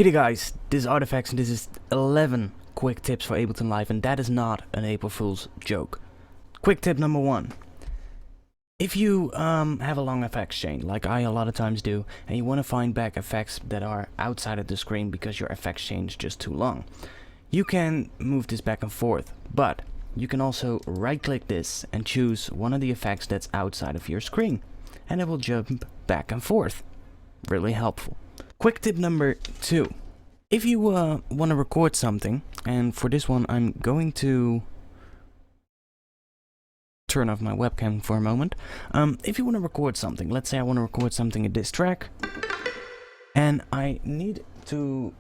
Hey there guys, this is ARTFX and this is 11 quick tips for Ableton Live, and that is not an April Fool's joke. Quick tip number 1. If you have a long FX chain, like I a lot of times do, and you want to find back effects that are outside of the screen because your FX chain is just too long, you can move this back and forth, but you can also right click this and choose one of the effects that's outside of your screen, and it will jump back and forth. Really helpful. Quick tip number 2. If you want to record something, and for this one I'm going to turn off my webcam for a moment. If you want to record something, let's say I want to record something in this track, and I need to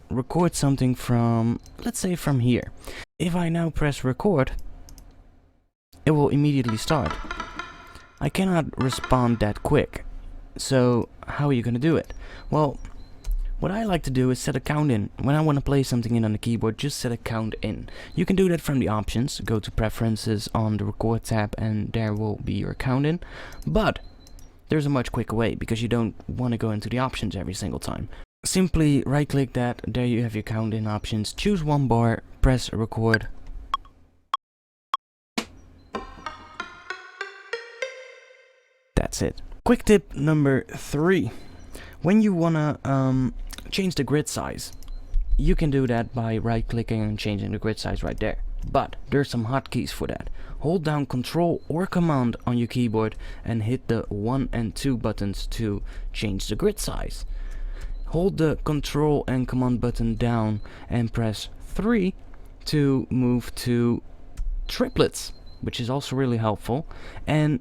record something from, let's say from here. If I now press record, it will immediately start. I cannot respond that quick. So how are you going to do it? Well, what I like to do is set a count in. When I want to play something in on the keyboard, just set a count in. You can do that from the options. Go to preferences on the record tab and there will be your count in. But there's a much quicker way because you don't want to go into the options every single time. Simply right click that, there you have your count in options. Choose one bar, press record. That's it. Quick tip number 3. When you wanna change the grid size, you can do that by right clicking and changing the grid size right there. But there's some hotkeys for that. Hold down Control or Command on your keyboard and hit the 1 and 2 buttons to change the grid size. Hold the Control and Command button down and press 3 to move to triplets, which is also really helpful. And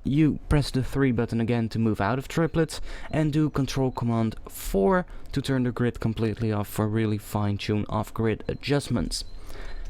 you press the 3 button again to move out of triplets, and do Control Command 4 to turn the grid completely off for really fine-tune off-grid adjustments.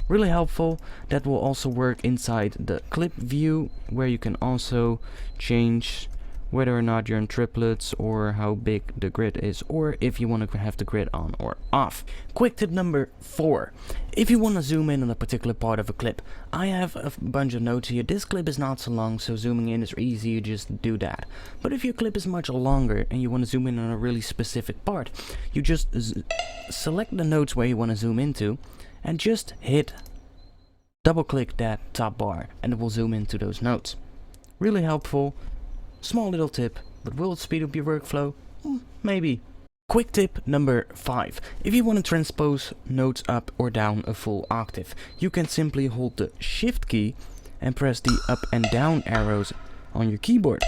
Really helpful. That will also work inside the clip view, where you can also change whether or not you're in triplets or how big the grid is, or if you want to have the grid on or off. Quick tip number 4. If you want to zoom in on a particular part of a clip, I have a bunch of notes here. This clip is not so long, so zooming in is easy, you just do that. But if your clip is much longer and you want to zoom in on a really specific part, you just select the notes where you want to zoom into and just double click that top bar and it will zoom into those notes. Really helpful. Small little tip, but will it speed up your workflow? Maybe. Quick tip number 5. If you want to transpose notes up or down a full octave, you can simply hold the Shift key and press the up and down arrows on your keyboard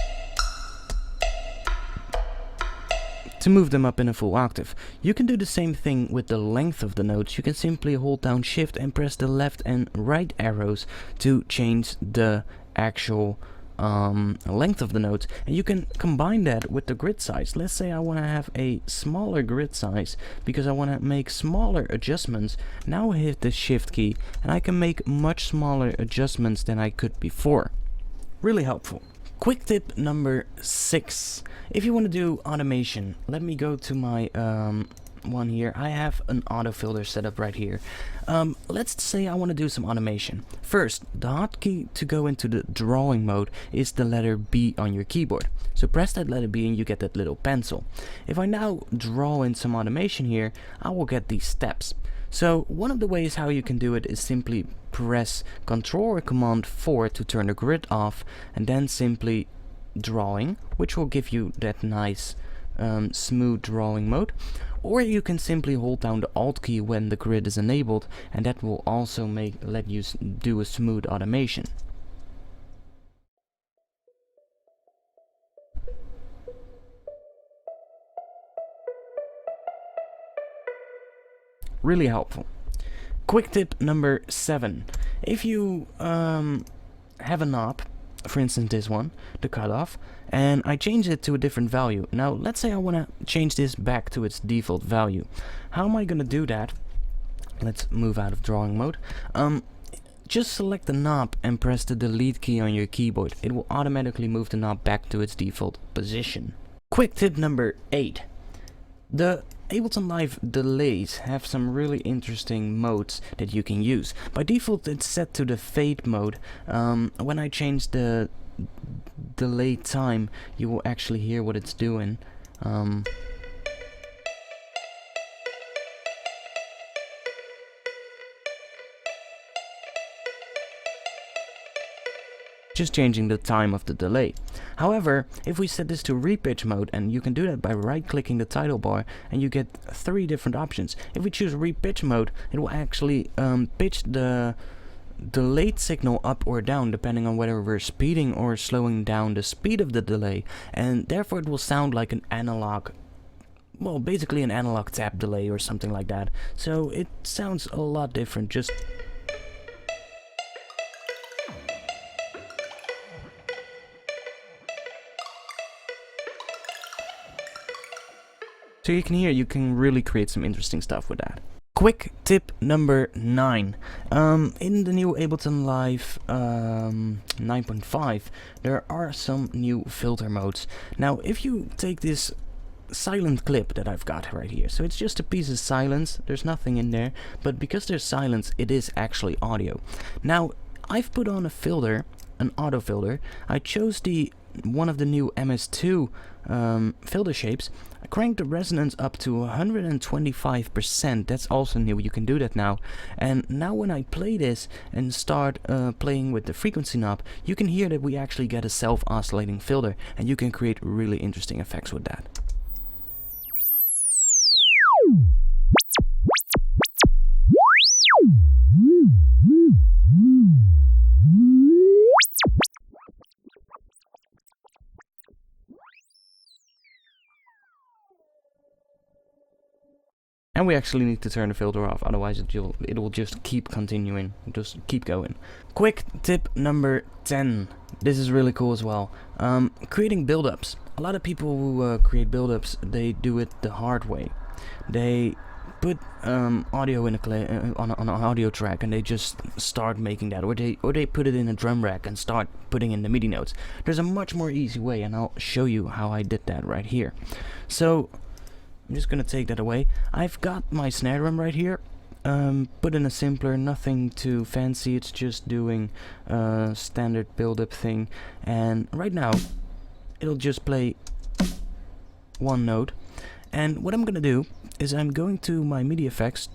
to move them up in a full octave. You can do the same thing with the length of the notes. You can simply hold down Shift and press the left and right arrows to change the actual length of the notes, and you can combine that with the grid size. Let's say I want to have a smaller grid size because I want to make smaller adjustments. Now I hit the Shift key and I can make much smaller adjustments than I could before. Really helpful. Quick tip number 6. If you want to do automation, let me go to my one here. I have an auto filter set up right here. Let's say I want to do some automation. First, the hotkey to go into the drawing mode is the letter B on your keyboard. So press that letter B and you get that little pencil. If I now draw in some automation here, I will get these steps. So one of the ways how you can do it is simply press Control or Command 4 to turn the grid off, and then simply drawing, which will give you that nice smooth drawing mode. Or you can simply hold down the Alt key when the grid is enabled, and that will also let you do a smooth automation. Really helpful. Quick tip number 7. If you have a knob, for instance this one, the cutoff, and I change it to a different value. Now let's say I want to change this back to its default value. How am I going to do that? Let's move out of drawing mode. Just select the knob and press the delete key on your keyboard. It will automatically move the knob back to its default position. Quick tip number 8. The Ableton Live delays have some really interesting modes that you can use. By default it's set to the fade mode. When I change the delay time, you will actually hear what it's doing. just changing the time of the delay. However, if we set this to repitch mode, and you can do that by right clicking the title bar, and you get 3 different options. If we choose repitch mode, it will actually pitch the delayed signal up or down depending on whether we're speeding or slowing down the speed of the delay, and therefore it will sound like an analog, well, basically an analog tap delay or something like that. So it sounds a lot different. Just so you can hear, you can really create some interesting stuff with that. Quick tip number 9. In the new Ableton Live 9.5, there are some new filter modes. Now, if you take this silent clip that I've got right here, so it's just a piece of silence, there's nothing in there, but because there's silence, it is actually audio. Now, I've put on a filter, an auto filter. I chose one of the new MS2 filter shapes. I cranked the resonance up to 125%. That's also new, you can do that now. And now when I play this and start playing with the frequency knob, you can hear that we actually get a self-oscillating filter, and you can create really interesting effects with that. And we actually need to turn the filter off, otherwise it will just keep continuing, just keep going. Quick tip number 10. This is really cool as well. Creating build-ups. A lot of people who create build-ups, they do it the hard way. They put audio in on an audio track, and they just start making that, or they put it in a drum rack and start putting in the MIDI notes. There's a much more easy way, and I'll show you how I did that right here. So I'm just gonna take that away. I've got my snare drum right here, put in a simpler, nothing too fancy, it's just doing a standard build-up thing, and right now it'll just play one note. And what I'm gonna do is I'm going to my MIDI effects,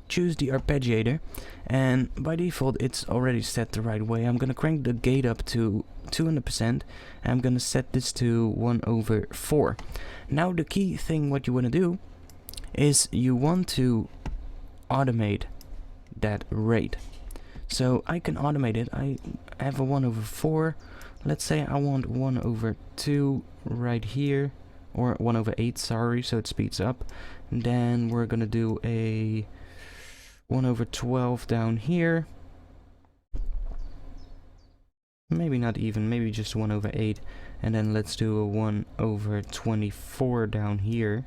choose the arpeggiator, and by default it's already set the right way. I'm gonna crank the gate up to 200%, and I'm gonna set this to 1/4. Now the key thing, what you want to do is you want to automate that rate. So I can automate it. I have a 1/4. Let's say I want 1/2 right here, or 1/8, sorry, so it speeds up. And then we're gonna do a 1/12 down here. Maybe not even, maybe just 1/8. And then let's do a 1/24 down here,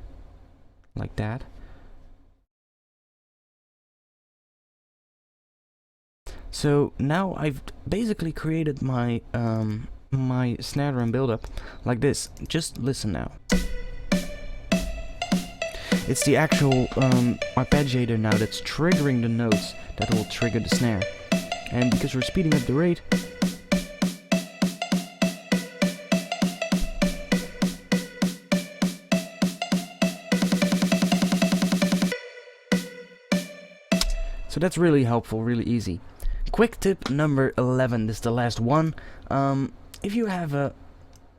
like that. So now I've basically created my my snare drum build-up like this. Just listen now. It's the actual arpeggiator now that's triggering the notes that will trigger the snare. And because we're speeding up the rate, so that's really helpful, really easy. Quick tip number 11, this is the last one. If you have a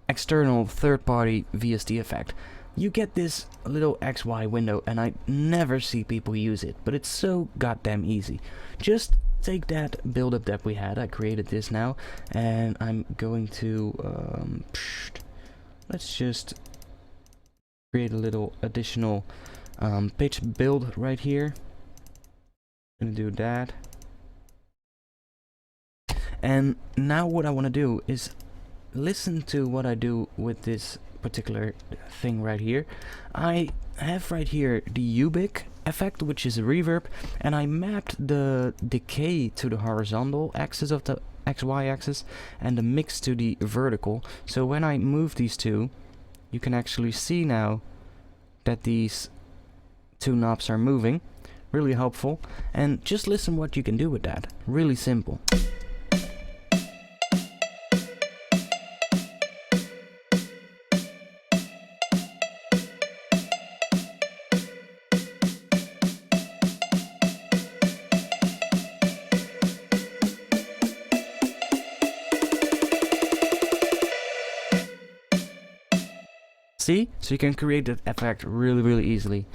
external third-party VST effect, you get this little XY window, and I never see people use it, but it's so goddamn easy. Just take that build-up that we had, I created this now, and I'm going to, let's just create a little additional pitch build right here. Gonna do that. And now what I want to do is listen to what I do with this particular thing right here. I have right here the Ubic effect, which is a reverb, and I mapped the decay to the horizontal axis of the XY axis and the mix to the vertical. So when I move these two, you can actually see now that these two knobs are moving. Really helpful. And just listen what you can do with that. Really simple. See? So you can create that effect really easily.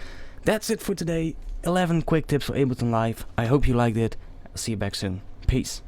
That's it for today. 11 quick tips for Ableton Live. I hope you liked it. I'll see you back soon. Peace.